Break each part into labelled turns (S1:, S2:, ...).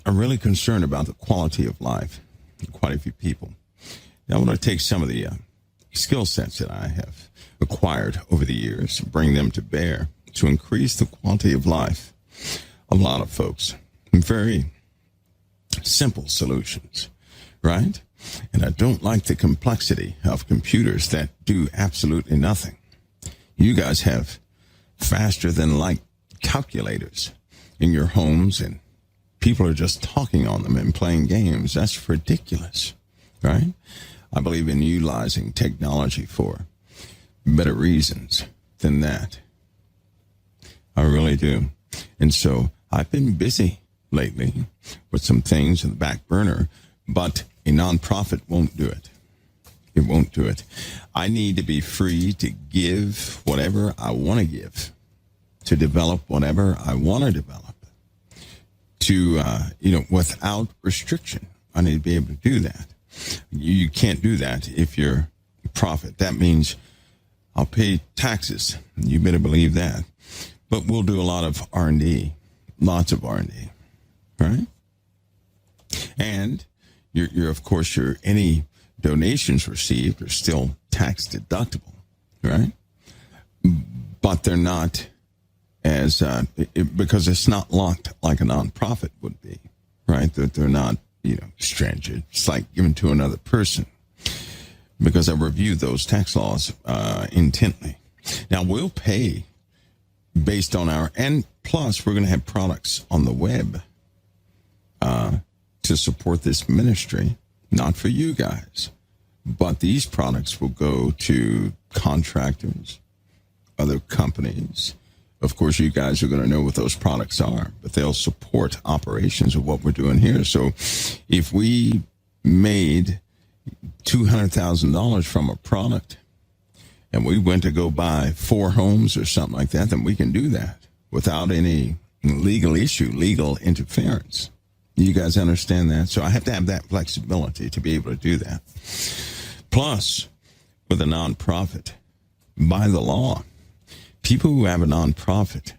S1: are really concerned about the quality of life. Quite a few people. Now, I want to take some of the skill sets that I have acquired over the years and bring them to bear to increase the quality of life. A lot of folks, very simple solutions, right? And I don't like the complexity of computers that do absolutely nothing. You guys have faster than light calculators in your homes, and people are just talking on them and playing games. That's ridiculous, right? I believe in utilizing technology for better reasons than that. I really do. And so I've been busy lately with some things in the back burner, but a nonprofit won't do it. It won't do it. I need to be free to give whatever I want to give, to develop whatever I want to develop, to, without restriction. I need to be able to do that. You can't do that if you're a profit. That means I'll pay taxes. You better believe that. But we'll do a lot of R&D, lots of R&D, right? And of course, any donations received are still tax deductible, right? But they're not as, because it's not locked like a nonprofit would be, right? That they're not, stringent. It's like given to another person, because I reviewed those tax laws intently. Now, we'll pay based on and plus we're going to have products on the web to support this ministry, not for you guys, but these products will go to contractors, other companies. Of course, you guys are going to know what those products are, but they'll support operations of what we're doing here. So if we made $200,000 from a product and we went to go buy 4 homes or something like that, then we can do that without any legal interference. You guys understand that? So I have to have that flexibility to be able to do that. Plus, with a nonprofit, by the law, people who have a nonprofit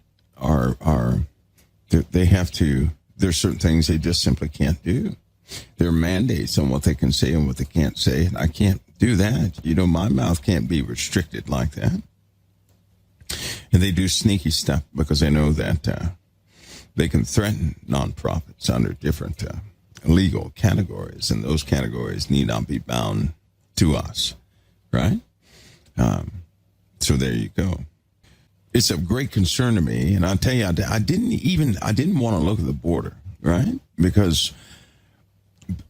S1: there's certain things they just simply can't do. There are mandates on what they can say and what they can't say, and I can't do that. My mouth can't be restricted like that. And they do sneaky stuff because they know that they can threaten nonprofits under different legal categories, and those categories need not be bound to us, right? So there you go. It's of great concern to me, and I'll tell you, I didn't want to look at the border, right? Because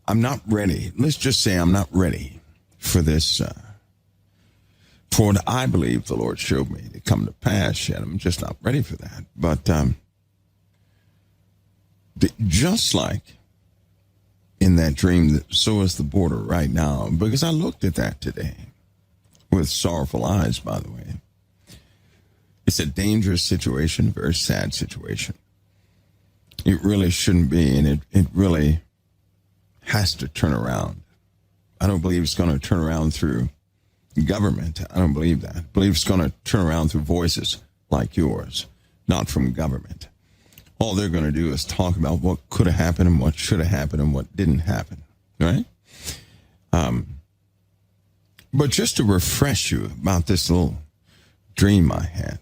S1: I'm not ready. Let's just say I'm not ready for this, for what I believe the Lord showed me to come to pass yet. I'm just not ready for that. But just like in that dream, so is the border right now, because I looked at that today with sorrowful eyes, by the way. It's a dangerous situation, a very sad situation. It really shouldn't be, and it really has to turn around. I don't believe it's going to turn around through government. I don't believe that. I believe it's going to turn around through voices like yours, not from government. All they're going to do is talk about what could have happened and what should have happened and what didn't happen, right? But just to refresh you about this little dream I had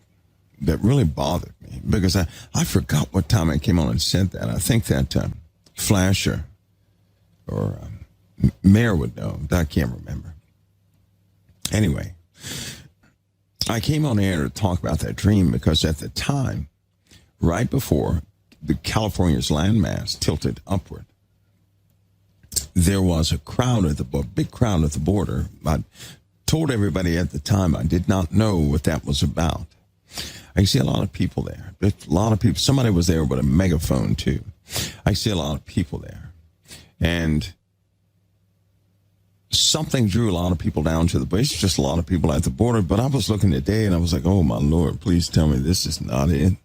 S1: that really bothered me, because I forgot what time I came on and said that. I think that Flasher or Mayor would know. I can't remember. Anyway, I came on air to talk about that dream because at the time, right before the California's landmass tilted upward, there was a big crowd at the border. I told everybody at the time I did not know what that was about. I see a lot of people there. A lot of people. Somebody was there with a megaphone too. I see a lot of people there, and something drew a lot of people down to the base. Just a lot of people at the border. But I was looking today, and I was like, "Oh my Lord, please tell me this is not it.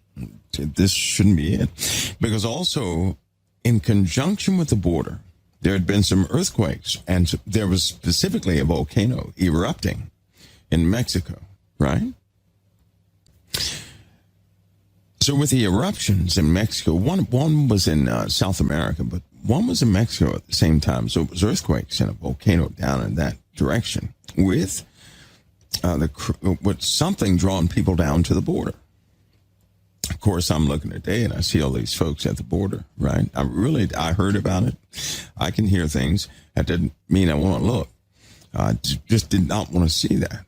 S1: This shouldn't be it." Because also, in conjunction with the border, there had been some earthquakes, and there was specifically a volcano erupting in Mexico, right? So with the eruptions in Mexico, one was in South America, but one was in Mexico at the same time. So it was earthquakes and a volcano down in that direction with with something drawing people down to the border. Of course, I'm looking today and I see all these folks at the border, right? I heard about it. I can hear things. That didn't mean I want to look. I just did not want to see that.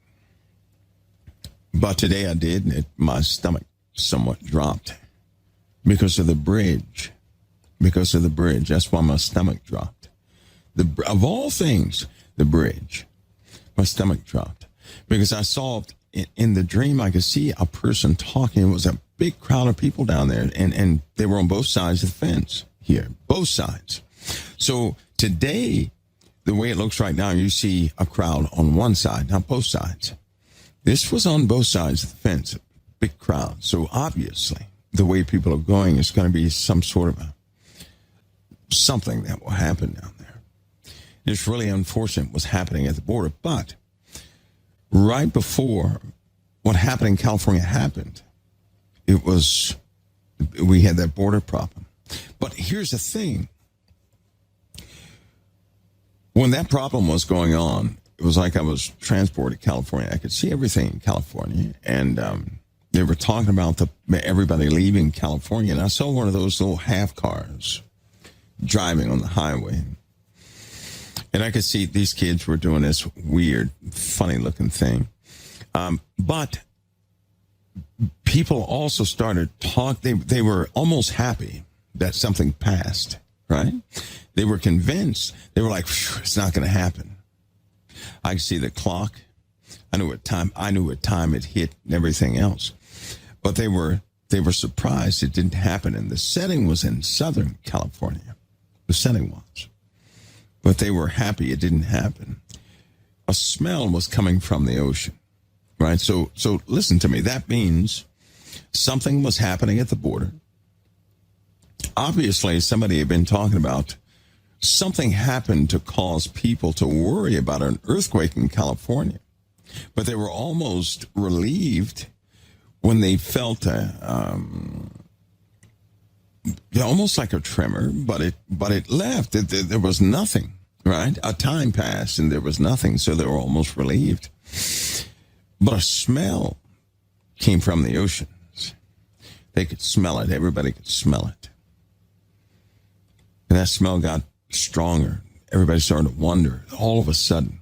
S1: But today I did, and my stomach somewhat dropped because of the bridge. Because of the bridge. That's why my stomach dropped. Of all things, the bridge. My stomach dropped. Because I saw in the dream, I could see a person talking. It was a big crowd of people down there, and they were on both sides of the fence here. Both sides. So today, the way it looks right now, you see a crowd on one side, not both sides. This was on both sides of the fence, a big crowd. So obviously, the way people are going is going to be some sort of something that will happen down there. It's really unfortunate what's happening at the border. But right before what happened in California happened, we had that border problem. But here's the thing. When that problem was going on, it was like I was transported to California. I could see everything in California. And they were talking about everybody leaving California. And I saw one of those little half cars driving on the highway. And I could see these kids were doing this weird, funny-looking thing. But people also started talking. They were almost happy that something passed, right? They were convinced. They were like, it's not going to happen. I could see the clock. I knew what time it hit and everything else. But they were surprised it didn't happen. And the setting was in Southern California. The setting was. But they were happy it didn't happen. A smell was coming from the ocean, right? So listen to me. That means something was happening at the border. Obviously, somebody had been talking about something happened to cause people to worry about an earthquake in California. But they were almost relieved when they felt almost like a tremor, but it left. There was nothing, right? A time passed and there was nothing, so they were almost relieved. But a smell came from the oceans. They could smell it. Everybody could smell it. And that smell got stronger. Everybody started to wonder. All of a sudden,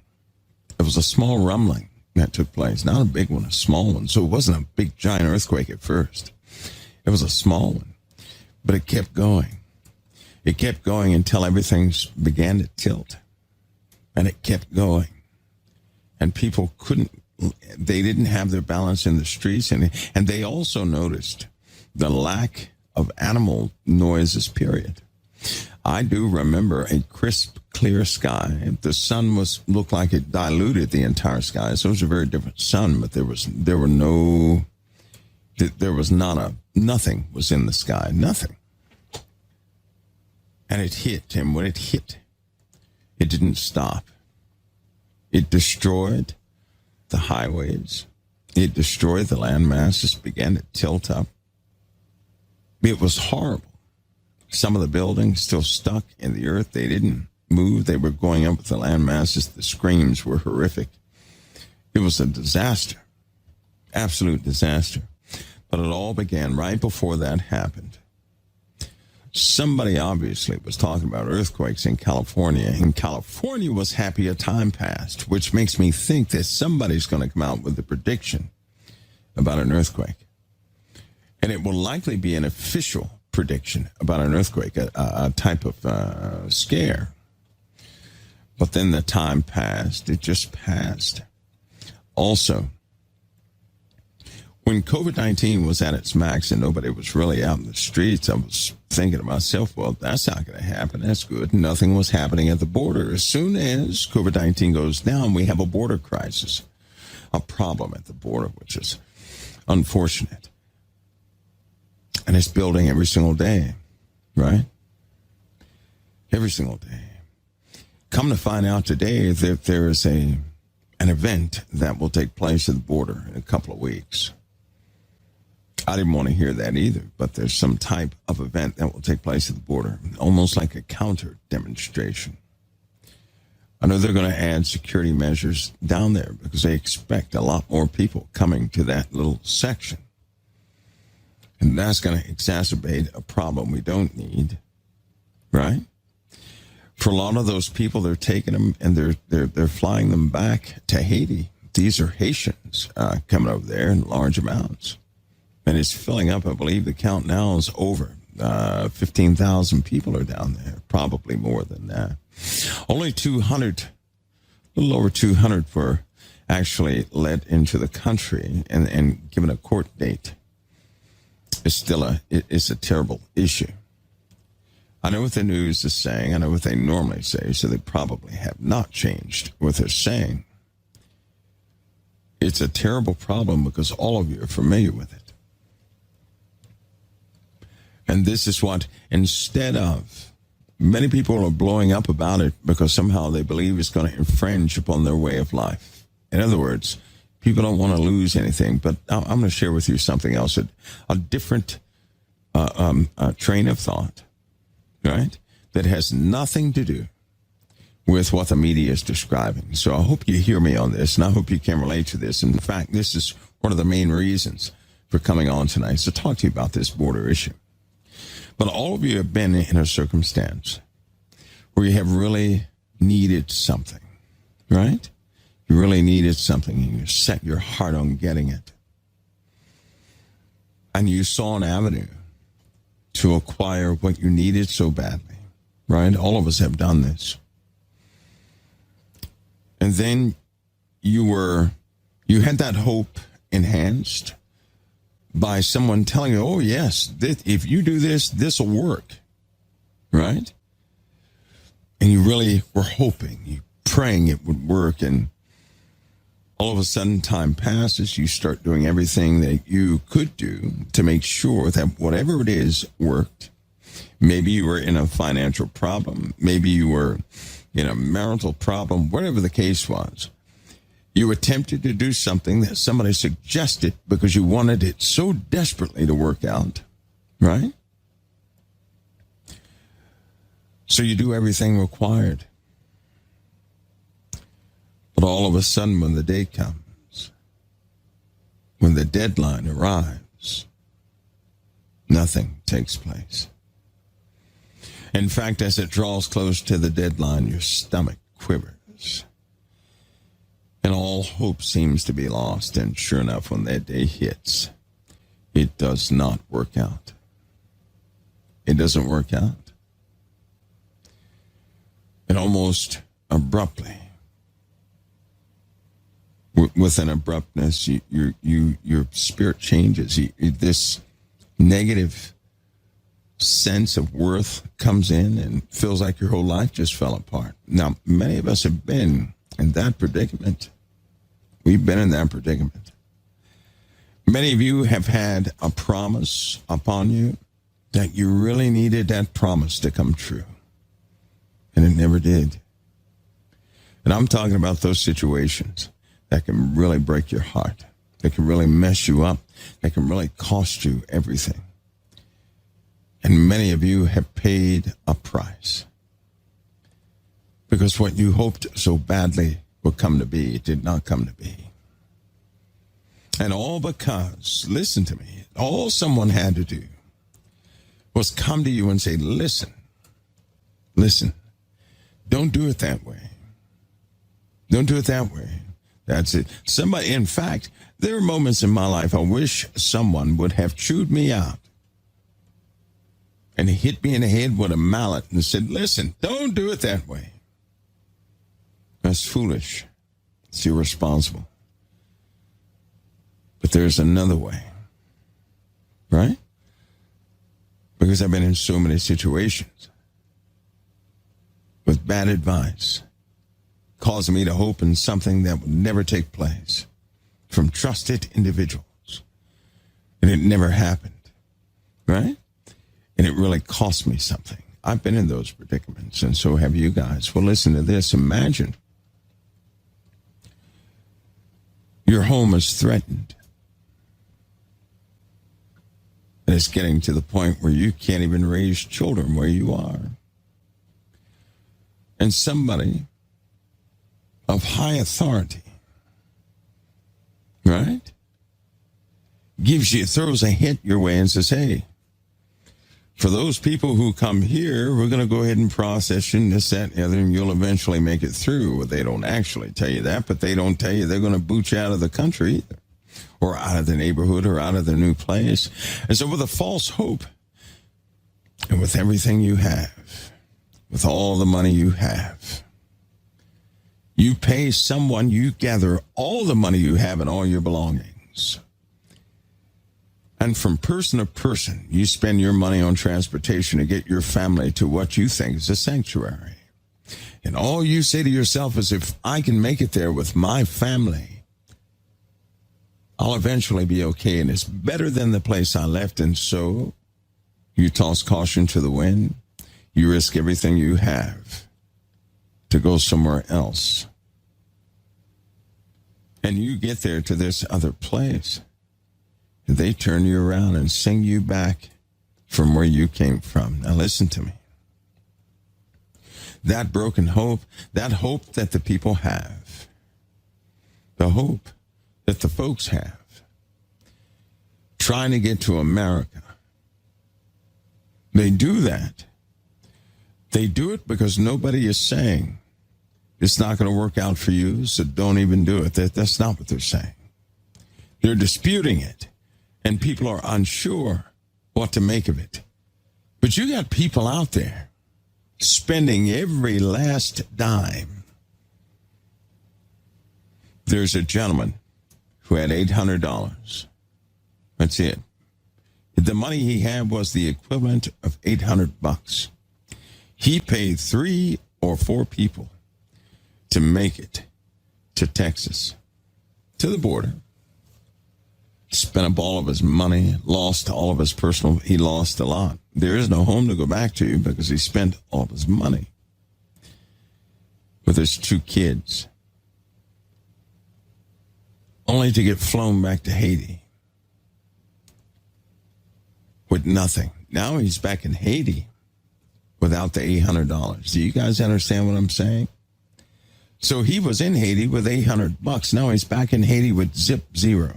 S1: there was a small rumbling that took place. Not a big one, a small one. So it wasn't a big, giant earthquake at first. It was a small one. But it kept going. It kept going until everything began to tilt. And it kept going. And people they didn't have their balance in the streets. And they also noticed the lack of animal noises, period. I do remember a crisp, clear sky. The sun looked like it diluted the entire sky. So it was a very different sun, but nothing was in the sky, nothing. And it hit, and when it hit, it didn't stop. It destroyed the highways. It destroyed the land masses, began to tilt up. It was horrible. Some of the buildings still stuck in the earth. They didn't move. They were going up with the land masses. The screams were horrific. It was a disaster, absolute disaster. But it all began right before that happened. Somebody obviously was talking about earthquakes in California, and California was happy a time passed, which makes me think that somebody's going to come out with a prediction about an earthquake. And it will likely be an official prediction about an earthquake, a type of scare. But then the time passed. It just passed. Also, when COVID-19 was at its max and nobody was really out in the streets, I was thinking to myself, well, that's not going to happen. That's good. Nothing was happening at the border. As soon as COVID-19 goes down, we have a border crisis, a problem at the border, which is unfortunate. And it's building every single day, right? Every single day. Come to find out today that there is an event that will take place at the border in a couple of weeks. I didn't want to hear that either, but there's some type of event that will take place at the border, almost like a counter demonstration. I know they're going to add security measures down there because they expect a lot more people coming to that little section. And that's going to exacerbate a problem we don't need, right? For a lot of those people, they're taking them and they're flying them back to Haiti. These are Haitians coming over there in large amounts. And it's filling up. I believe the count now is over. 15,000 people are down there, probably more than that. Only 200, a little over 200 were actually let into the country and given a court date. It's a terrible issue. I know what the news is saying. I know what they normally say, so they probably have not changed what they're saying. It's a terrible problem because all of you are familiar with it. And this is what, instead of, many people are blowing up about it because somehow they believe it's going to infringe upon their way of life. In other words, people don't want to lose anything. But I'm going to share with you something else, a different train of thought, right, that has nothing to do with what the media is describing. So I hope you hear me on this, and I hope you can relate to this. In fact, this is one of the main reasons for coming on tonight, to talk to you about this border issue. But all of you have been in a circumstance where you have really needed something, right? You really needed something, and you set your heart on getting it. And you saw an avenue to acquire what you needed so badly, right? All of us have done this. And then you had that hope enhanced by someone telling you, oh, yes, if you do this, this will work, right? And you really were hoping, you praying it would work, and all of a sudden time passes, you start doing everything that you could do to make sure that whatever it is worked. Maybe you were in a financial problem, maybe you were in a marital problem, whatever the case was. You attempted to do something that somebody suggested because you wanted it so desperately to work out, right? So you do everything required. But all of a sudden, when the day comes, when the deadline arrives, nothing takes place. In fact, as it draws close to the deadline, your stomach quivers. And all hope seems to be lost. And sure enough, when that day hits, it does not work out. It doesn't work out. And almost abruptly, with an abruptness, your spirit changes. This negative sense of worth comes in and feels like your whole life just fell apart. Now, many of us have been in that predicament. We've been in that predicament. Many of you have had a promise upon you that you really needed that promise to come true. And it never did. And I'm talking about those situations that can really break your heart, that can really mess you up, that can really cost you everything. And many of you have paid a price because what you hoped so badly would come to be, it did not come to be. And all because, listen to me, all someone had to do was come to you and say, listen, don't do it that way. Don't do it that way. That's it. Somebody, in fact, there are moments in my life I wish someone would have chewed me out and hit me in the head with a mallet and said, listen, don't do it that way. That's foolish. It's irresponsible. But there's another way, right? Because I've been in so many situations with bad advice, causing me to hope in something that would never take place from trusted individuals. And it never happened, right? And it really cost me something. I've been in those predicaments, and so have you guys. Well, listen to this. Imagine your home is threatened. And it's getting to the point where you can't even raise children where you are. And somebody of high authority, right, throws a hint your way and says, hey, for those people who come here, we're going to go ahead and process you, this, that, and the other, and you'll eventually make it through. Well, they don't actually tell you that, but they don't tell you they're going to boot you out of the country either, or out of the neighborhood, or out of the new place. And so with a false hope, and with everything you have, with all the money you have, you pay someone, you gather all the money you have and all your belongings. And from person to person, you spend your money on transportation to get your family to what you think is a sanctuary. And all you say to yourself is, if I can make it there with my family, I'll eventually be okay. And it's better than the place I left. And so you toss caution to the wind. You risk everything you have to go somewhere else. And you get there to this other place. They turn you around and sing you back from where you came from. Now listen to me. That broken hope, that hope that the people have, the hope that the folks have, trying to get to America, they do that. They do it because nobody is saying, it's not going to work out for you, so don't even do it. That's not what they're saying. They're disputing it. And people are unsure what to make of it. But you got people out there spending every last dime. There's a gentleman who had $800. That's it. The money he had was the equivalent of $800. He paid 3 or 4 people to make it to Texas, to the border. Spent up all of his money, lost all of his personal, he lost a lot. There is no home to go back to because he spent all of his money with his 2 kids, only to get flown back to Haiti with nothing. Now he's back in Haiti without the $800. Do you guys understand what I'm saying? So he was in Haiti with $800. Now he's back in Haiti with zero.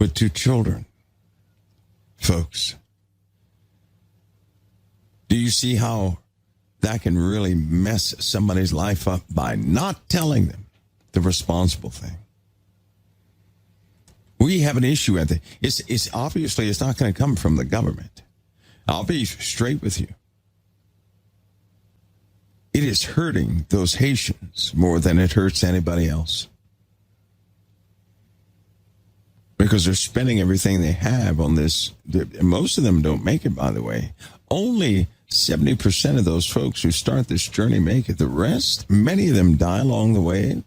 S1: With 2 children. Folks, do you see how that can really mess somebody's life up by not telling them the responsible thing? We have an issue at it's obviously it's not going to come from the government. I'll be straight with you. It is hurting those Haitians more than it hurts anybody else. Because they're spending everything they have on this. Most of them don't make it, by the way. Only 70% of those folks who start this journey make it. The rest, many of them die along the way.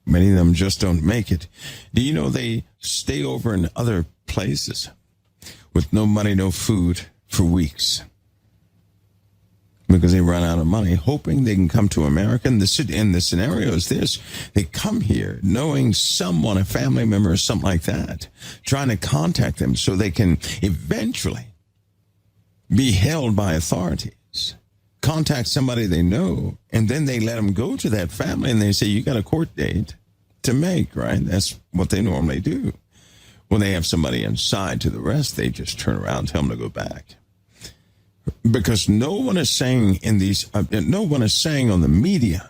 S1: Many of them just don't make it. Do you know they stay over in other places with no money, no food for weeks? Because they run out of money, hoping they can come to America. And the scenario is this. They come here knowing someone, a family member or something like that, trying to contact them so they can eventually be held by authorities, contact somebody they know, and then they let them go to that family and they say, you got a court date to make, right? That's what they normally do. When they have somebody inside to the rest, they just turn around and tell them to go back. Because no one is saying no one is saying on the media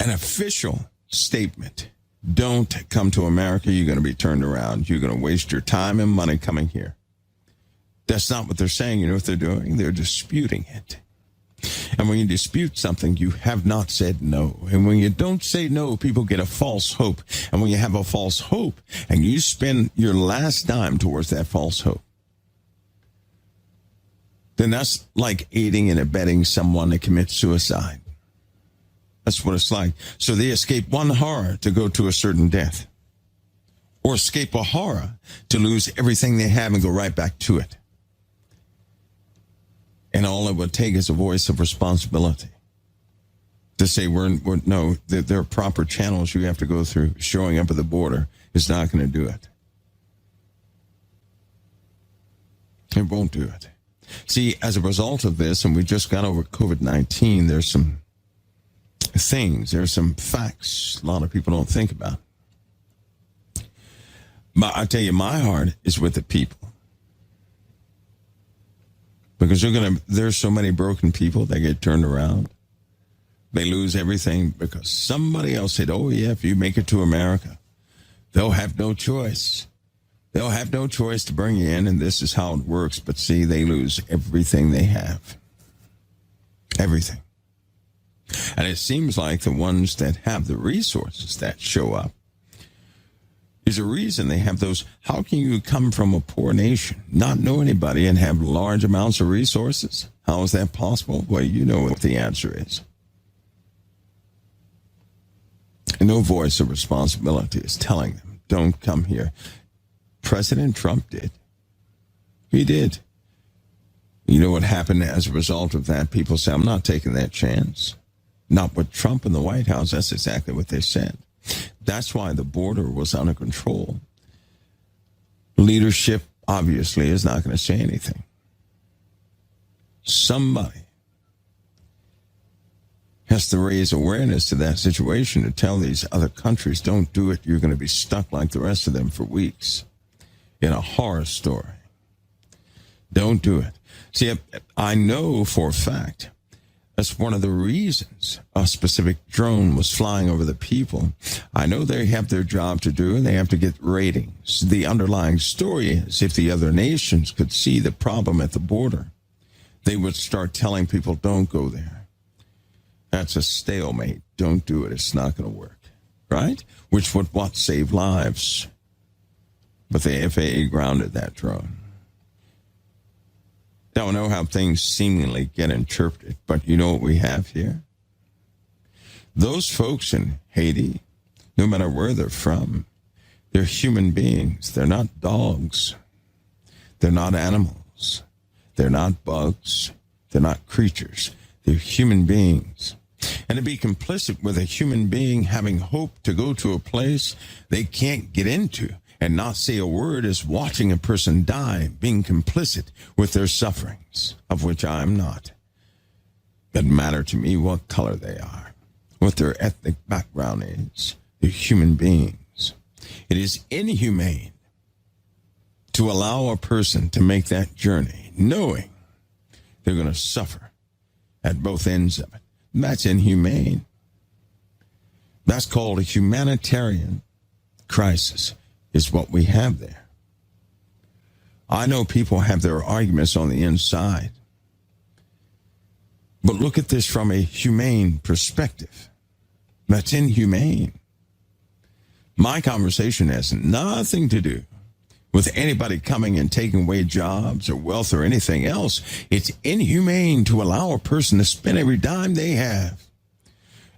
S1: an official statement. Don't come to America. You're going to be turned around. You're going to waste your time and money coming here. That's not what they're saying. You know what they're doing? They're disputing it. And when you dispute something, you have not said no. And when you don't say no, people get a false hope. And when you have a false hope and you spend your last dime towards that false hope, then that's like aiding and abetting someone to commit suicide. That's what it's like. So they escape one horror to go to a certain death. Or escape a horror to lose everything they have and go right back to it. And all it would take is a voice of responsibility. To say, no, there are proper channels you have to go through. Showing up at the border is not going to do it. It won't do it. See, as a result of this, and we just got over COVID-19, there's some things, there's some facts a lot of people don't think about. But I tell you, my heart is with the people. Because there's so many broken people that get turned around. They lose everything because somebody else said, oh yeah, if you make it to America, they'll have no choice. They'll have no choice to bring you in, and this is how it works. But see, they lose everything they have. Everything. And it seems like the ones that have the resources that show up is a reason they have those. How can you come from a poor nation, not know anybody, and have large amounts of resources? How is that possible? Well, you know what the answer is. No voice of responsibility is telling them, don't come here. President Trump did. He did. You know what happened as a result of that? People say, I'm not taking that chance. Not with Trump in the White House. That's exactly what they said. That's why the border was under control. Leadership, obviously, is not going to say anything. Somebody has to raise awareness to that situation to tell these other countries, don't do it. You're going to be stuck like the rest of them for weeks in a horror story. Don't do it. See, I know for a fact that's one of the reasons a specific drone was flying over the people. I know they have their job to do and they have to get ratings. The underlying story is if the other nations could see the problem at the border, they would start telling people, don't go there. That's a stalemate. Don't do it. It's not going to work. Right? Which would save lives. But the FAA grounded that drone. Don't know how things seemingly get interpreted, but you know what we have here? Those folks in Haiti, no matter where they're from, they're human beings. They're not dogs. They're not animals. They're not bugs. They're not creatures. They're human beings. And to be complicit with a human being having hope to go to a place they can't get into and not say a word is watching a person die, being complicit with their sufferings, of which I am not. Doesn't matter to me what color they are, what their ethnic background is. They're human beings. It is inhumane to allow a person to make that journey knowing they're going to suffer at both ends of it. That's inhumane. That's called a humanitarian crisis, is what we have there. I know people have their arguments on the inside, but look at this from a humane perspective. That's inhumane. My conversation has nothing to do with anybody coming and taking away jobs or wealth or anything else. It's inhumane to allow a person to spend every dime they have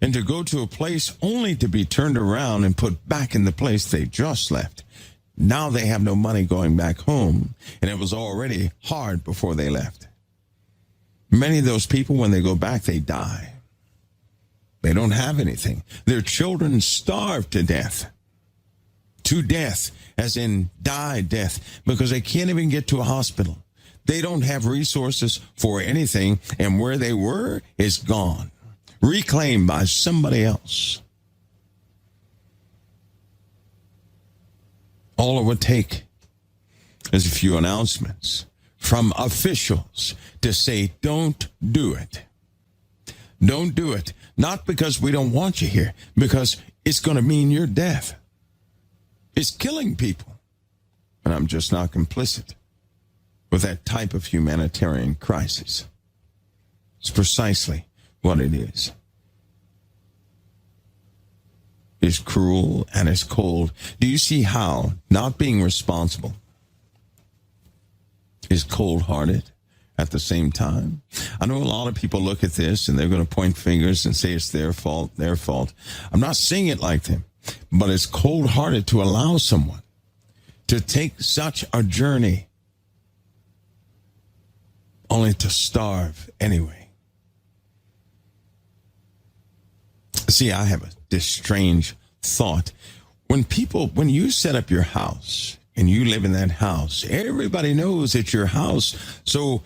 S1: and to go to a place only to be turned around and put back in the place they just left. Now they have no money going back home, and it was already hard before they left. Many of those people, when they go back, they die. They don't have anything. Their children starve to death. To death, as in die death, because they can't even get to a hospital. They don't have resources for anything, and where they were is gone, reclaimed by somebody else. All it would take is a few announcements from officials to say, don't do it. Don't do it. Not because we don't want you here, because it's going to mean your death. It's killing people. And I'm just not complicit with that type of humanitarian crisis. It's precisely what it is. It's cruel and it's cold. Do you see how not being responsible is cold-hearted at the same time? I know a lot of people look at this and they're going to point fingers and say it's their fault, their fault. I'm not saying it like them, but it's cold-hearted to allow someone to take such a journey only to starve anyway. See, I have this strange thought. When you set up your house and you live in that house, everybody knows it's your house. So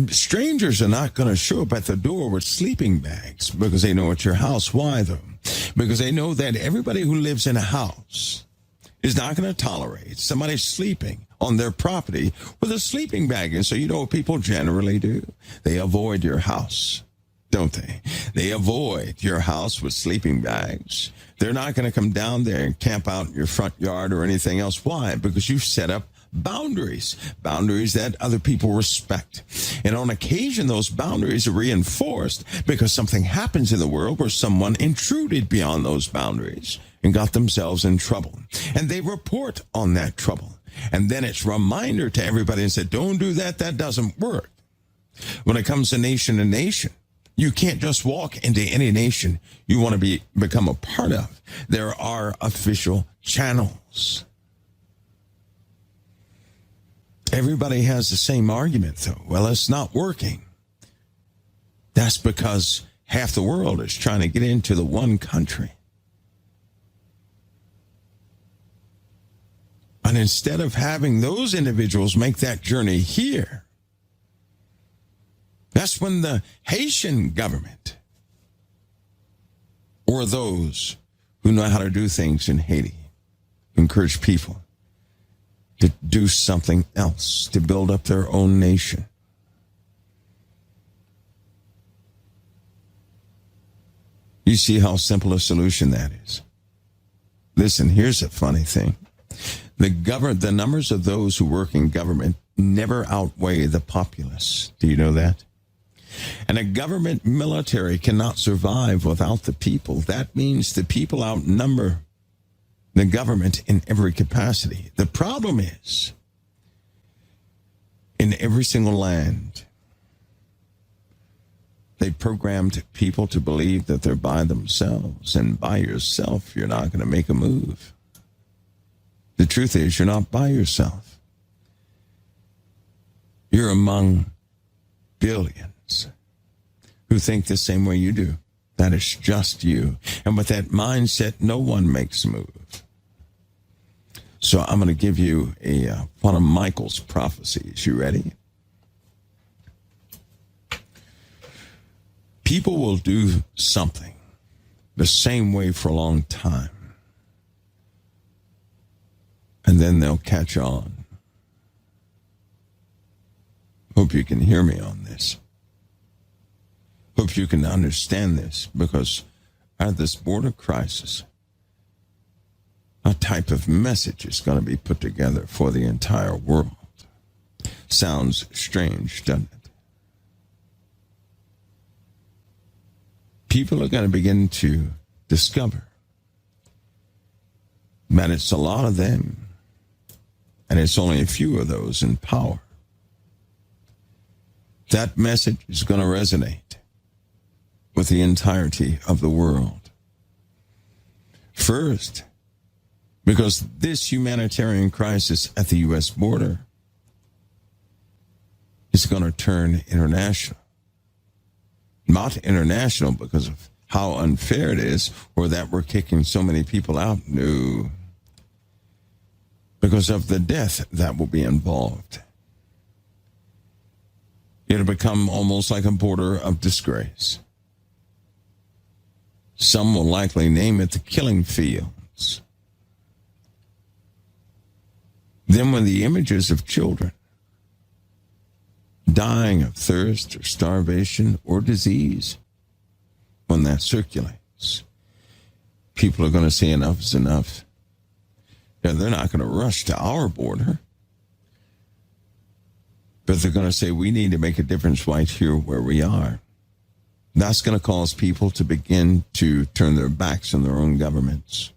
S1: strangers are not going to show up at the door with sleeping bags because they know it's your house. Why, though? Because they know that everybody who lives in a house is not going to tolerate somebody sleeping on their property with a sleeping bag. And so you know what people generally do? They avoid your house, don't they? They avoid your house with sleeping bags. They're not going to come down there and camp out in your front yard or anything else. Why? Because you've set up boundaries that other people respect. And on occasion, those boundaries are reinforced because something happens in the world where someone intruded beyond those boundaries and got themselves in trouble. And they report on that trouble. And then it's a reminder to everybody and said, don't do that. That doesn't work. When it comes to nation to nation, you can't just walk into any nation you want to become a part of. There are official channels. Everybody has the same argument, though. Well, it's not working. That's because half the world is trying to get into the one country. And instead of having those individuals make that journey here, that's when the Haitian government or those who know how to do things in Haiti encourage people to do something else, to build up their own nation. You see how simple a solution that is. Listen, here's a funny thing. The numbers of those who work in government never outweigh the populace. Do you know that? And a government military cannot survive without the people. That means the people outnumber the government in every capacity. The problem is, in every single land, they programmed people to believe that they're by themselves, and by yourself, you're not going to make a move. The truth is, you're not by yourself. You're among billions who think the same way you do. That is just you. And with that mindset, no one makes a move. So I'm going to give you one of Michael's prophecies. You ready? People will do something the same way for a long time. And then they'll catch on. Hope you can hear me on this. Hope you can understand this, because at this border crisis, a type of message is going to be put together for the entire world. Sounds strange, doesn't it? People are going to begin to discover that it's a lot of them, and it's only a few of those in power. That message is going to resonate with the entirety of the world. First, because this humanitarian crisis at the U.S. border is going to turn international. Not international because of how unfair it is, or that we're kicking so many people out. No. Because of the death that will be involved. It'll become almost like a border of disgrace. Some will likely name it the killing fields. Then when the images of children dying of thirst or starvation or disease, when that circulates, people are going to say enough is enough. Yeah, they're not going to rush to our border, but they're going to say we need to make a difference right here where we are. That's going to cause people to begin to turn their backs on their own governments.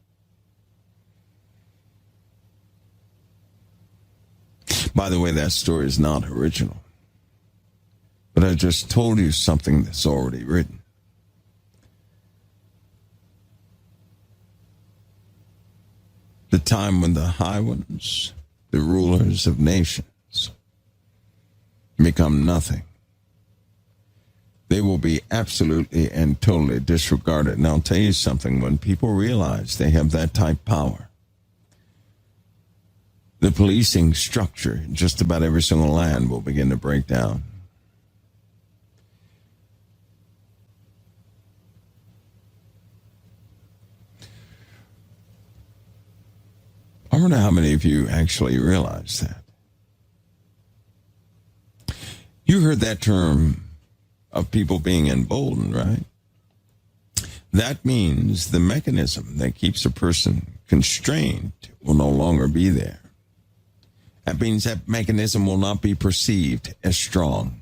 S1: By the way, that story is not original. But I just told you something that's already written. The time when the high ones, the rulers of nations, become nothing. They will be absolutely and totally disregarded. And I'll tell you something, when people realize they have that type of power, the policing structure in just about every single land will begin to break down. I wonder how many of you actually realize that. You heard that term of people being emboldened, right? That means the mechanism that keeps a person constrained will no longer be there. That means that mechanism will not be perceived as strong.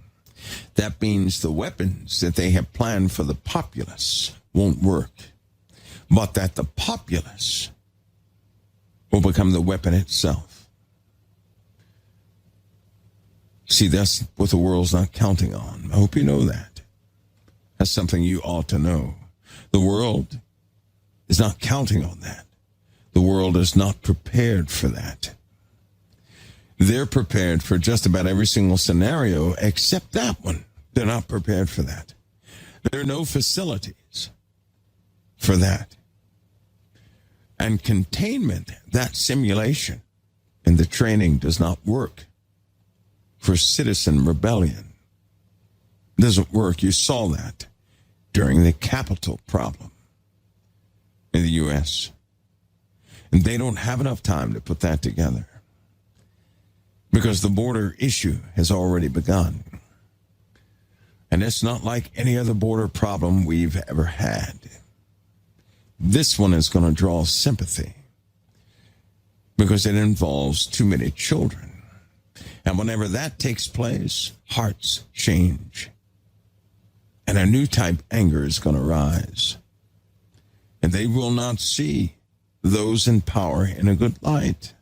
S1: That means the weapons that they have planned for the populace won't work, but that the populace will become the weapon itself. See, that's what the world's not counting on. I hope you know that. That's something you ought to know. The world is not counting on that. The world is not prepared for that. They're prepared for just about every single scenario except that one. They're not prepared for that. There are no facilities for that. And containment, that simulation and the training does not work for citizen rebellion. It doesn't work. You saw that during the Capitol problem in the U.S. And they don't have enough time to put that together because the border issue has already begun. And it's not like any other border problem we've ever had. This one is going to draw sympathy because it involves too many children. And whenever that takes place, hearts change. And a new type of anger is going to rise. And they will not see those in power in a good light,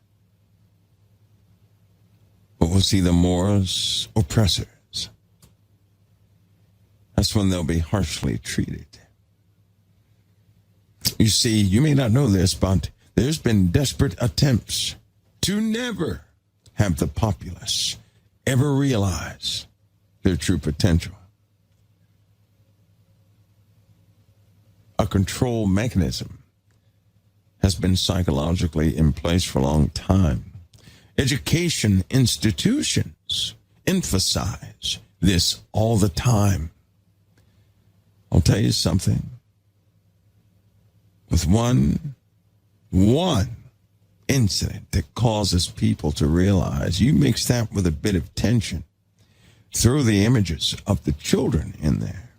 S1: but will see them more as oppressors. That's when they'll be harshly treated. You see, you may not know this, but there's been desperate attempts to never have the populace ever realize their true potential. A control mechanism has been psychologically in place for a long time. Education institutions emphasize this all the time. I'll tell you something. With one incident that causes people to realize, you mix that with a bit of tension, throw the images of the children in there,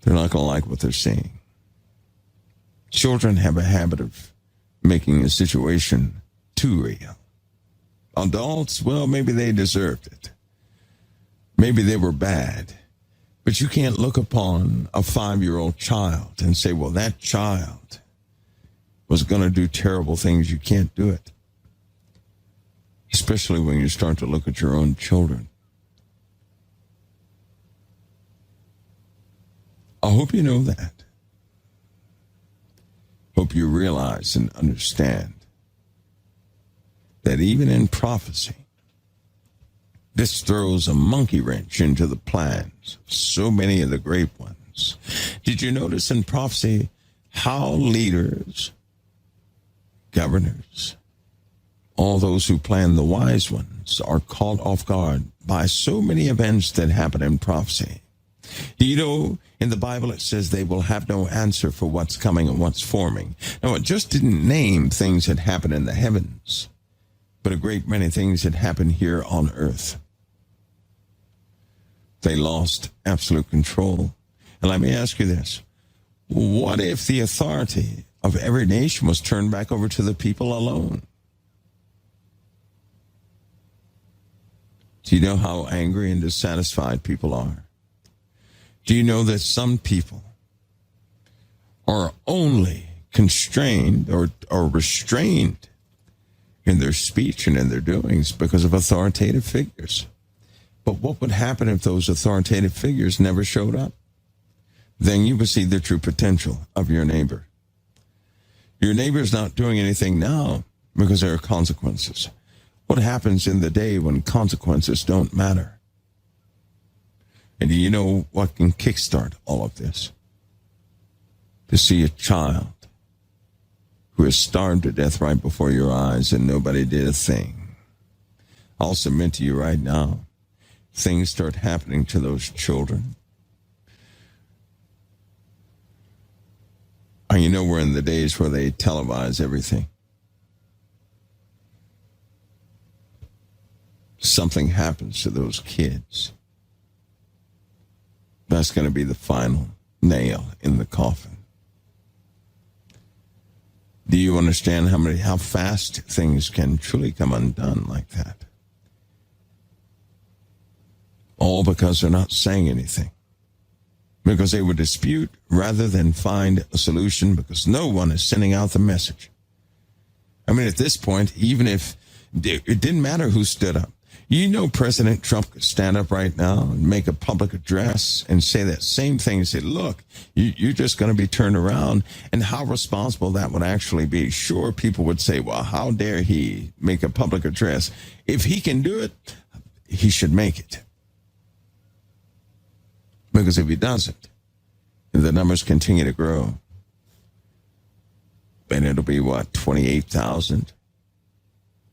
S1: they're not going to like what they're seeing. Children have a habit of making a situation too real. Adults, well, maybe they deserved it. Maybe they were bad. But you can't look upon a 5-year-old child and say, well, that child was going to do terrible things. You can't do it. Especially when you start to look at your own children. I hope you know that. Hope you realize and understand that even in prophecy, this throws a monkey wrench into the plans of so many of the great ones. Did you notice in prophecy how leaders, governors, all those who plan the wise ones are caught off guard by so many events that happen in prophecy? Do you know in the Bible it says they will have no answer for what's coming and what's forming? Now, it just didn't name things that happen in the heavens, but a great many things that happen here on earth. They lost absolute control. And let me ask you this. What if the authority of every nation was turned back over to the people alone? Do you know how angry and dissatisfied people are? Do you know that some people are only constrained or restrained in their speech and in their doings because of authoritative figures? But what would happen if those authoritative figures never showed up? Then you would see the true potential of your neighbor. Your neighbor's not doing anything now because there are consequences. What happens in the day when consequences don't matter? And do you know what can kickstart all of this? To see a child who is starved to death right before your eyes and nobody did a thing. I'll submit to you right now, things start happening to those children. And you know we're in the days where they televise everything. Something happens to those kids. That's going to be the final nail in the coffin. Do you understand how fast things can truly come undone like that? All because they're not saying anything. Because they would dispute rather than find a solution, because no one is sending out the message. I mean, at this point, even if it didn't matter who stood up. You know President Trump could stand up right now and make a public address and say that same thing and say, look, you're just going to be turned around, and how responsible that would actually be. Sure, people would say, well, how dare he make a public address? If he can do it, he should make it. Because if he doesn't, the numbers continue to grow. And it'll be, 28,000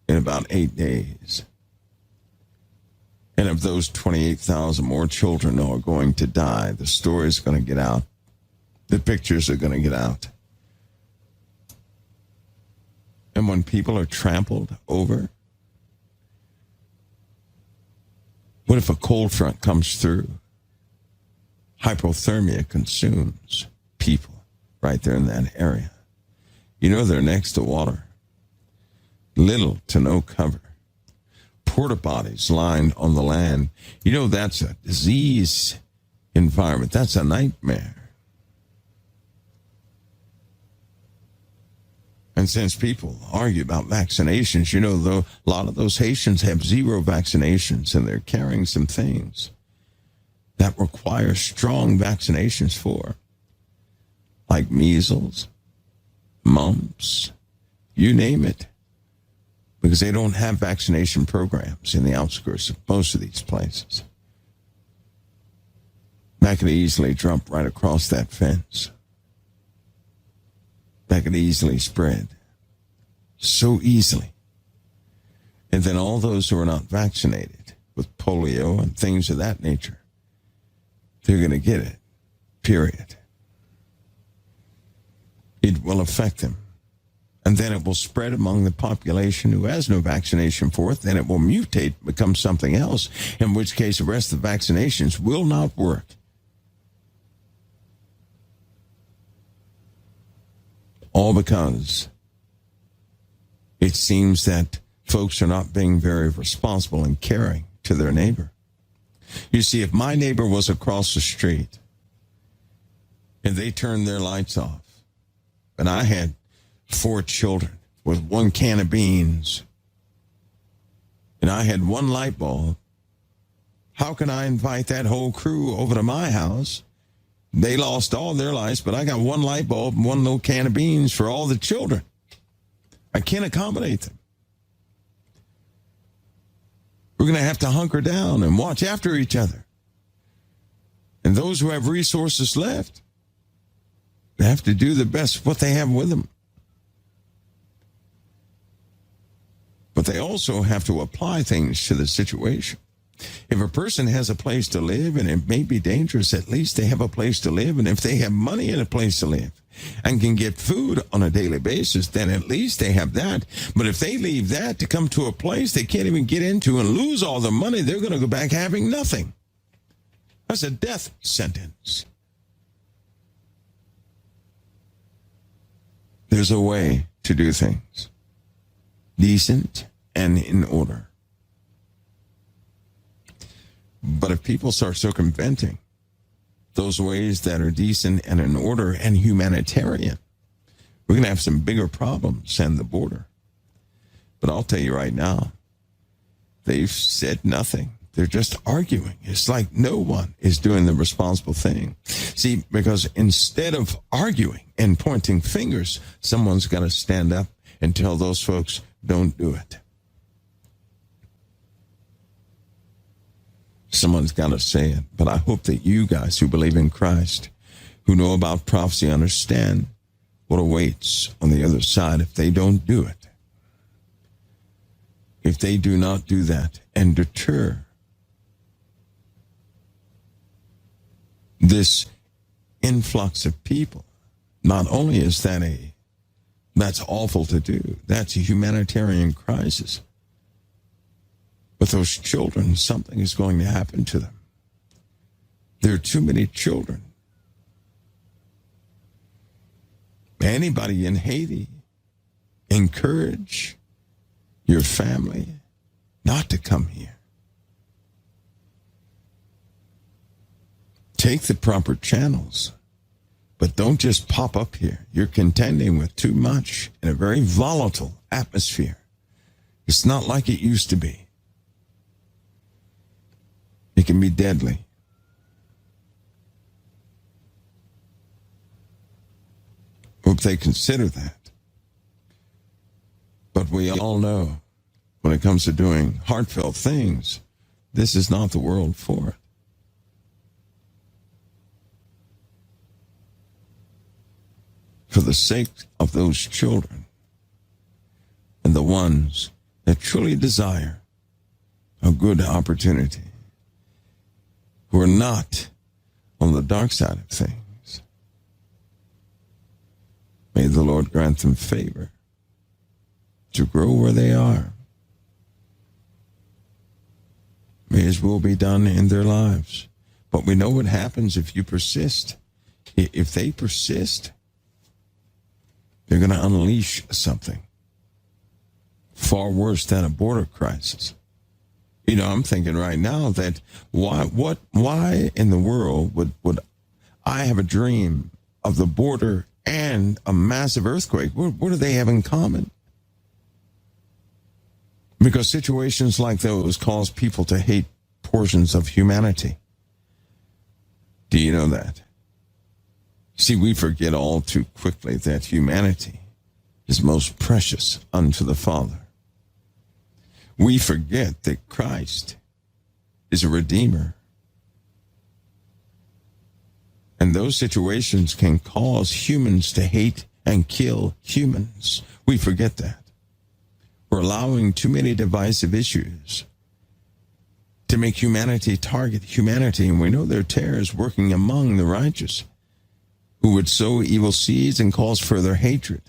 S1: in about 8 days. And of those 28,000, more children are going to die. The story is going to get out. The pictures are going to get out. And when people are trampled over, what if a cold front comes through? Hypothermia consumes people right there in that area. You know they're next to water. Little to no cover. Porta potties lined on the land. You know that's a disease environment. That's a nightmare. And since people argue about vaccinations, you know, though, a lot of those Haitians have 0 vaccinations, and they're carrying some things that require strong vaccinations for, like measles, mumps, you name it, because they don't have vaccination programs in the outskirts of most of these places. That could easily jump right across that fence. That could easily spread so easily. And then all those who are not vaccinated with polio and things of that nature, they're going to get it, period. It will affect them. And then it will spread among the population who has no vaccination for it. Then it will mutate, become something else, in which case the rest of the vaccinations will not work. All because it seems that folks are not being very responsible and caring to their neighbor. You see, if my neighbor was across the street and they turned their lights off, and I had 4 children with 1 can of beans, and I had 1 light bulb, how can I invite that whole crew over to my house? They lost all their lights, but I got 1 light bulb and 1 little can of beans for all the children. I can't accommodate them. We're going to have to hunker down and watch after each other. And those who have resources left, they have to do the best what they have with them. But they also have to apply things to the situation. If a person has a place to live, and it may be dangerous, at least they have a place to live. And if they have money and a place to live and can get food on a daily basis, then at least they have that. But if they leave that to come to a place they can't even get into and lose all the money, they're going to go back having nothing. That's a death sentence. There's a way to do things. Decent and in order. But if people start circumventing those ways that are decent and in order and humanitarian, we're going to have some bigger problems than the border. But I'll tell you right now, they've said nothing. They're just arguing. It's like no one is doing the responsible thing. See, because instead of arguing and pointing fingers, someone's got to stand up and tell those folks, don't do it. Someone's got to say it. But I hope that you guys who believe in Christ, who know about prophecy, understand what awaits on the other side if they don't do it. If they do not do that and deter this influx of people, not only is that's awful to do, that's a humanitarian crisis, but those children, something is going to happen to them. There are too many children. Anybody in Haiti, encourage your family not to come here. Take the proper channels, but don't just pop up here. You're contending with too much in a very volatile atmosphere. It's not like it used to be. It can be deadly. Hope they consider that. But we all know when it comes to doing heartfelt things, this is not the world for it. For the sake of those children and the ones that truly desire a good opportunity, who are not on the dark side of things, may the Lord grant them favor to grow where they are. May His will be done in their lives. But we know what happens if you persist. If they persist, they're going to unleash something far worse than a border crisis. You know, I'm thinking right now that why in the world would I have a dream of the border and a massive earthquake? What do they have in common? Because situations like those cause people to hate portions of humanity. Do you know that? See, we forget all too quickly that humanity is most precious unto the Father. We forget that Christ is a redeemer. And those situations can cause humans to hate and kill humans. We forget that. We're allowing too many divisive issues to make humanity target humanity. And we know there are tares working among the righteous who would sow evil seeds and cause further hatred.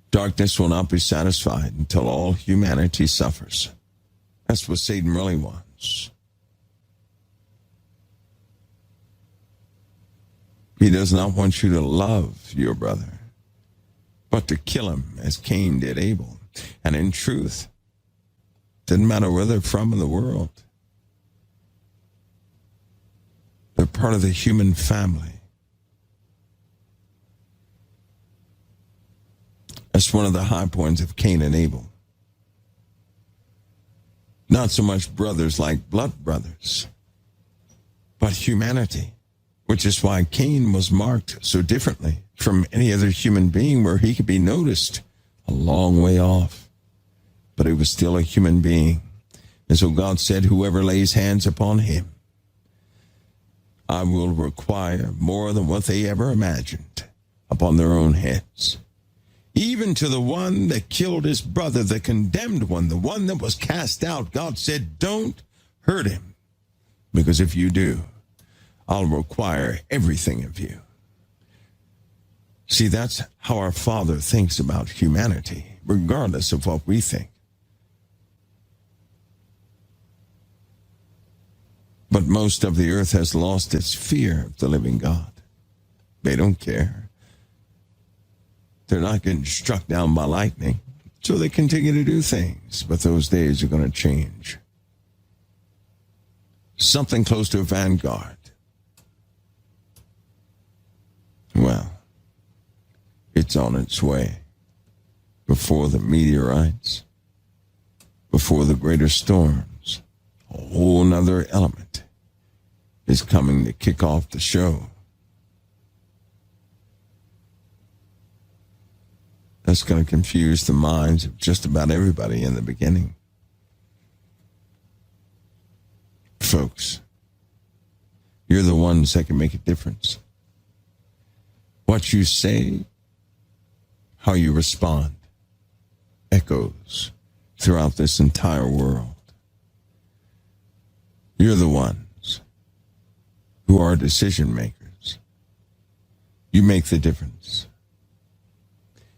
S1: Darkness will not be satisfied until all humanity suffers. That's what Satan really wants. He does not want you to love your brother, but to kill him as Cain did Abel. And in truth, doesn't matter where they're from in the world, they're part of the human family. That's one of the high points of Cain and Abel. Not so much brothers like blood brothers, but humanity, which is why Cain was marked so differently from any other human being, where he could be noticed a long way off, but he was still a human being. And so God said, whoever lays hands upon him, I will require more than what they ever imagined upon their own heads. Even to the one that killed his brother, the condemned one, the one that was cast out, God said, don't hurt him, because if you do, I'll require everything of you. See, that's how our Father thinks about humanity, regardless of what we think. But most of the earth has lost its fear of the living God. They don't care. They're not getting struck down by lightning, so they continue to do things. But those days are going to change. Something close to a vanguard. Well, it's on its way. Before the meteorites, before the greater storms, a whole nother element is coming to kick off the show. That's going to confuse the minds of just about everybody in the beginning. Folks, you're the ones that can make a difference. What you say, how you respond, echoes throughout this entire world. You're the ones who are decision makers. You make the difference.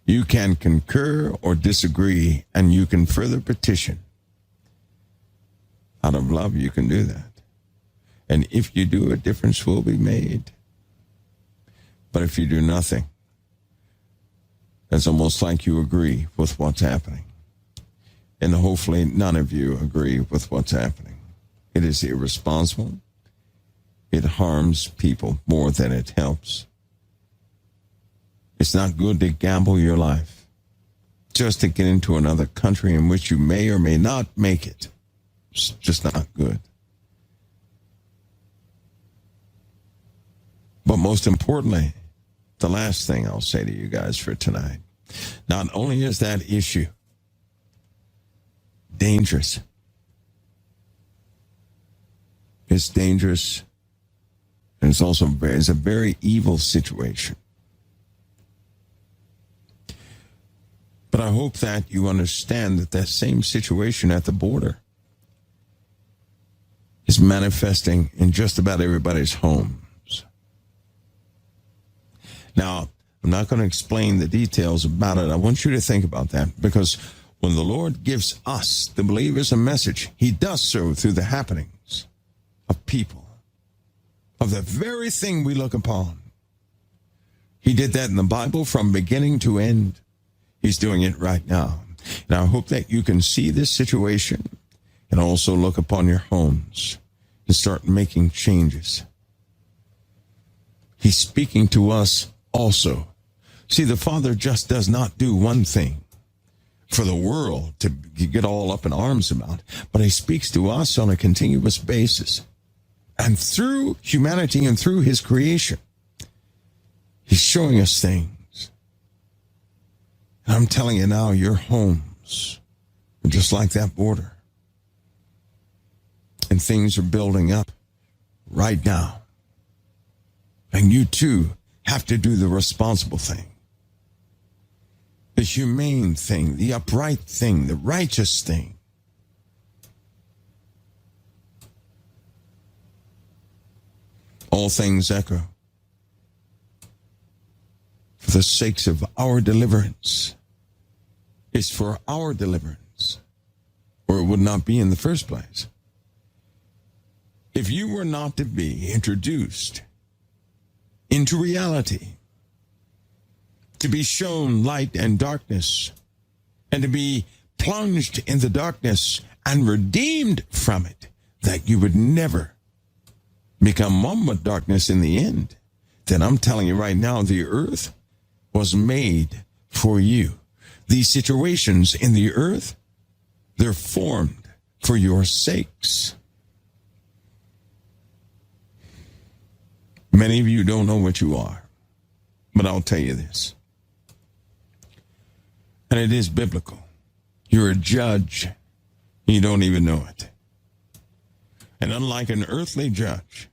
S1: You can concur or disagree, and you can further petition. Out of love, you can do that. And if you do, a difference will be made. But if you do nothing, it's almost like you agree with what's happening. And hopefully none of you agree with what's happening. It is irresponsible. It harms people more than it helps. It's not good to gamble your life just to get into another country in which you may or may not make it. It's just not good. But most importantly, the last thing I'll say to you guys for tonight, not only is that issue dangerous, it's dangerous, and it's also a very evil situation. But I hope that you understand that that same situation at the border is manifesting in just about everybody's homes. Now, I'm not going to explain the details about it. I want you to think about that, because when the Lord gives us, the believers, a message, he does so through the happenings of people, of the very thing we look upon. He did that in the Bible from beginning to end. He's doing it right now. And I hope that you can see this situation and also look upon your homes and start making changes. He's speaking to us also. See, the Father just does not do one thing for the world to get all up in arms about, but he speaks to us on a continuous basis. And through humanity and through his creation, he's showing us things. And I'm telling you now, your homes are just like that border. And things are building up right now. And you too have to do the responsible thing, the humane thing, the upright thing, the righteous thing. All things echo for the sakes of our deliverance. It's for our deliverance, or it would not be in the first place. If you were not to be introduced into reality, to be shown light and darkness, and to be plunged in the darkness and redeemed from it, that you would never become one with darkness in the end, then I'm telling you right now, the earth was made for you. These situations in the earth, they're formed for your sakes. Many of you don't know what you are, but I'll tell you this. And it is biblical. You're a judge, and you don't even know it. And unlike an earthly judge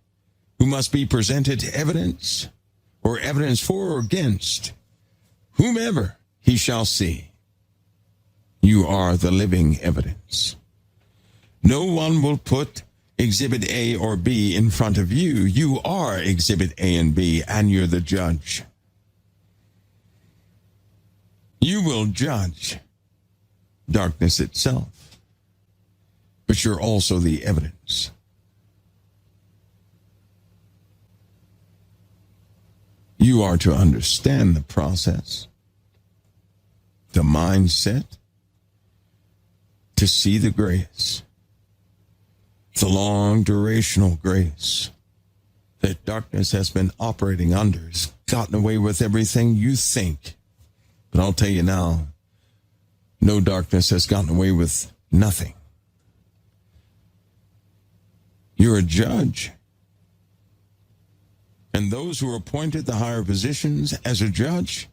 S1: who must be presented evidence or evidence for or against whomever he shall see, you are the living evidence. No one will put Exhibit A or B in front of you. You are Exhibit A and B, and you're the judge. You will judge darkness itself, but you're also the evidence. You are to understand the process, the mindset, to see the grace, the long durational grace that darkness has been operating under, has gotten away with everything you think. But I'll tell you now, no darkness has gotten away with nothing. You're a judge. And those who are appointed the higher positions as a judge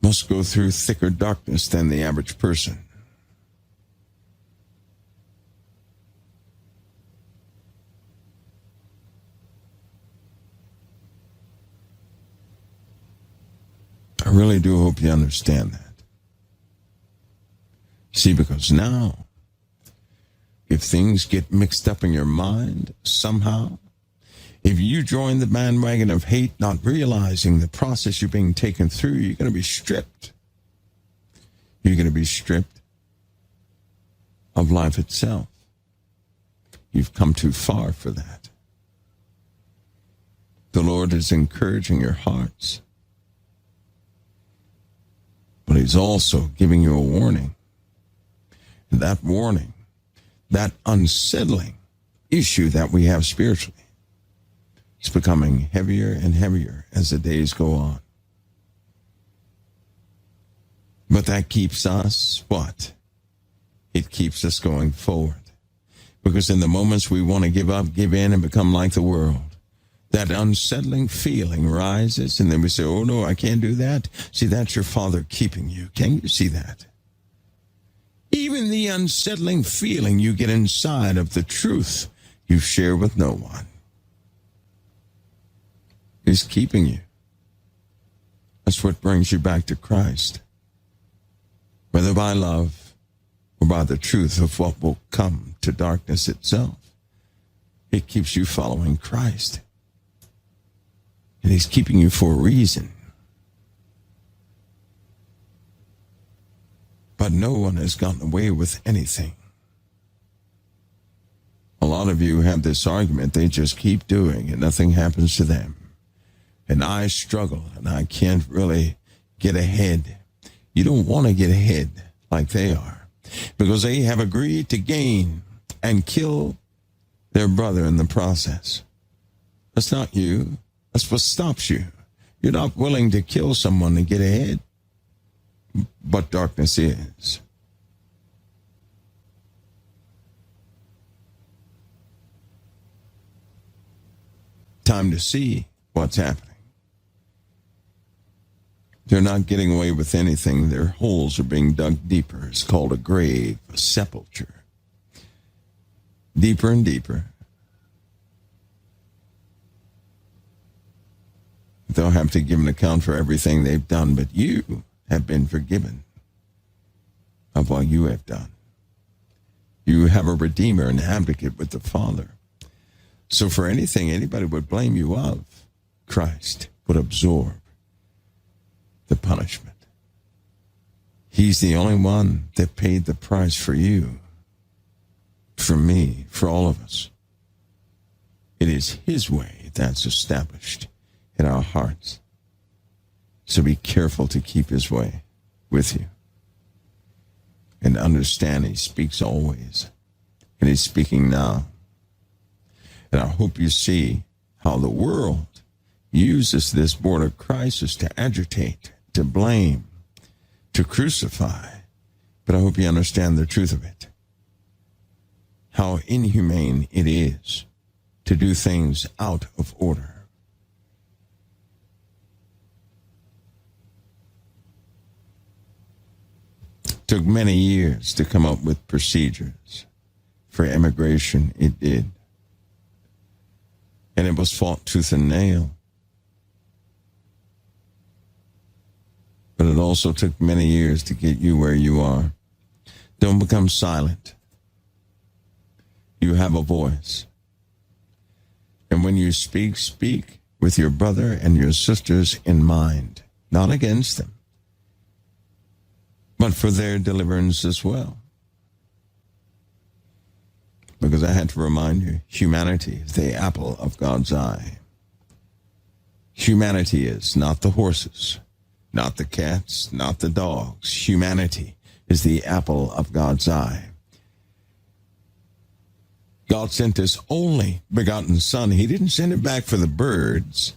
S1: must go through thicker darkness than the average person. I really do hope you understand that. See, because now, if things get mixed up in your mind somehow, if you join the bandwagon of hate, not realizing the process you're being taken through, you're going to be stripped. You're going to be stripped of life itself. You've come too far for that. The Lord is encouraging your hearts, but He's also giving you a warning. And that warning, that unsettling issue that we have spiritually, is becoming heavier and heavier as the days go on. But that keeps us what? It keeps us going forward. Because in the moments we want to give up, give in, and become like the world, that unsettling feeling rises, and then we say, oh no, I can't do that. See, that's your Father keeping you. Can you see that? Even the unsettling feeling you get inside of the truth you share with no one is keeping you. That's what brings you back to Christ. Whether by love or by the truth of what will come to darkness itself, it keeps you following Christ. And He's keeping you for a reason. But no one has gotten away with anything. A lot of you have this argument they just keep doing and nothing happens to them. And I struggle and I can't really get ahead. You don't want to get ahead like they are, because they have agreed to gain and kill their brother in the process. That's not you. That's what stops you. You're not willing to kill someone to get ahead. But darkness is. Time to see what's happening. They're not getting away with anything. Their holes are being dug deeper. It's called a grave, a sepulcher. Deeper and deeper. They'll have to give an account for everything they've done, but you have been forgiven of what you have done. You have a Redeemer, an advocate with the Father. So for anything anybody would blame you of, Christ would absorb the punishment. He's the only one that paid the price for you, for me, for all of us. It is His way that's established in our hearts. So be careful to keep His way with you. And understand He speaks always. And He's speaking now. And I hope you see how the world uses this border crisis to agitate, to blame, to crucify. But I hope you understand the truth of it. How inhumane it is to do things out of order. Took many years to come up with procedures for immigration. It did. And it was fought tooth and nail. But it also took many years to get you where you are. Don't become silent. You have a voice. And when you speak, speak with your brother and your sisters in mind, not against them, but for their deliverance as well. Because I had to remind you, humanity is the apple of God's eye. Humanity is not the horses, not the cats, not the dogs. Humanity is the apple of God's eye. God sent His only begotten Son. He didn't send Him back for the birds.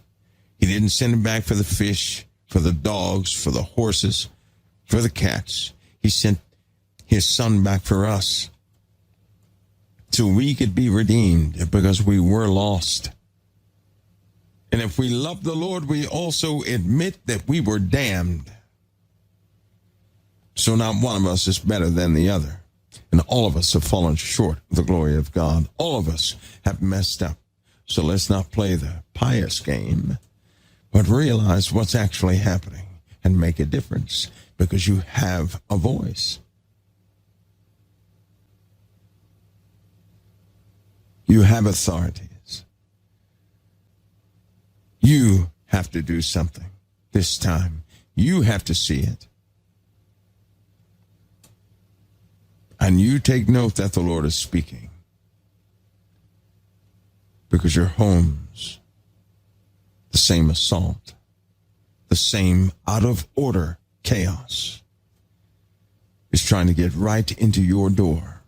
S1: He didn't send Him back for the fish, for the dogs, for the horses, for the cats. He sent His Son back for us, so we could be redeemed, because we were lost. And if we love the Lord, we also admit that we were damned. So not one of us is better than the other. And all of us have fallen short of the glory of God. All of us have messed up. So let's not play the pious game, but realize what's actually happening. and make a difference because you have a voice. You have authorities. You have to do something this time. You have to see it. And you take note that the Lord is speaking. Because your home's the same assault, the same out of order chaos is trying to get right into your door.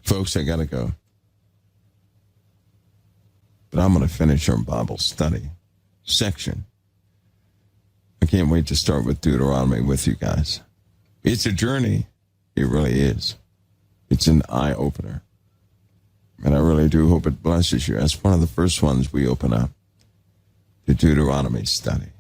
S1: Folks, I got to go. But I'm going to finish our Bible study section. I can't wait to start with Deuteronomy with you guys. It's a journey. It really is. It's an eye-opener. And I really do hope it blesses you. That's one of the first ones we open up, the Deuteronomy study.